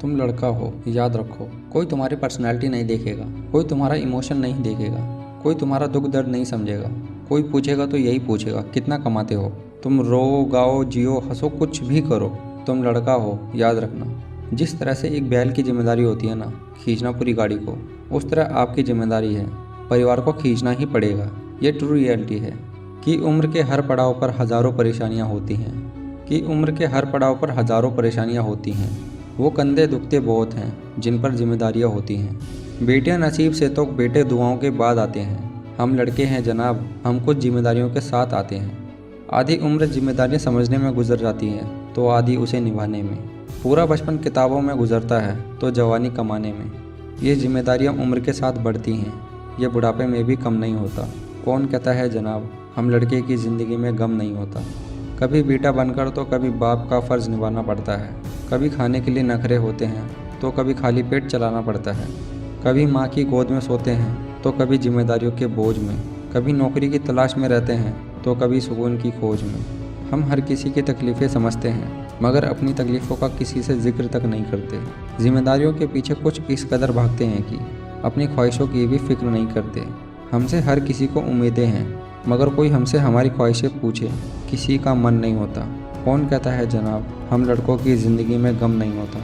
तुम लड़का हो, याद रखो, कोई तुम्हारी पर्सनैलिटी नहीं देखेगा, कोई तुम्हारा इमोशन नहीं देखेगा, कोई तुम्हारा दुख दर्द नहीं समझेगा। कोई पूछेगा तो यही पूछेगा कितना कमाते हो। तुम रो गाओ जियो हंसो कुछ भी करो, तुम लड़का हो, याद रखना। जिस तरह से एक बैल की जिम्मेदारी होती है ना, खींचना पूरी गाड़ी को, उस तरह आपकी जिम्मेदारी है, परिवार को खींचना ही पड़ेगा। ये ट्रू रियलिटी है कि उम्र के हर पड़ाव पर हज़ारों परेशानियाँ होती हैं वो कंधे दुखते बहुत हैं जिन पर जिम्मेदारियाँ होती हैं। बेटियां नसीब से तो बेटे दुआओं के बाद आते हैं। हम लड़के हैं जनाब, हम कुछ जिम्मेदारियों के साथ आते हैं। आधी उम्र जिम्मेदारियां समझने में गुजर जाती है तो आधी उसे निभाने में। पूरा बचपन किताबों में गुजरता है तो जवानी कमाने में। ये जिम्मेदारियां उम्र के साथ बढ़ती हैं, ये बुढ़ापे में भी कम नहीं होता। कौन कहता है जनाब हम लड़के की ज़िंदगी में गम नहीं होता। कभी बेटा बनकर तो कभी बाप का फ़र्ज़ निभाना पड़ता है, कभी खाने के लिए नखरे होते हैं तो कभी खाली पेट चलाना पड़ता है, कभी माँ की गोद में सोते हैं तो कभी जिम्मेदारियों के बोझ में, कभी नौकरी की तलाश में रहते हैं तो कभी सुकून की खोज में। हम हर किसी की तकलीफ़ें समझते हैं मगर अपनी तकलीफ़ों का किसी से जिक्र तक नहीं करते। जिम्मेदारियों के पीछे कुछ इस कदर भागते हैं कि अपनी ख्वाहिशों की भी फिक्र नहीं करते। हमसे हर किसी को उम्मीदें हैं मगर कोई हमसे हमारी ख्वाहिशें पूछे किसी का मन नहीं होता। कौन कहता है जनाब हम लड़कों की ज़िंदगी में गम नहीं होता।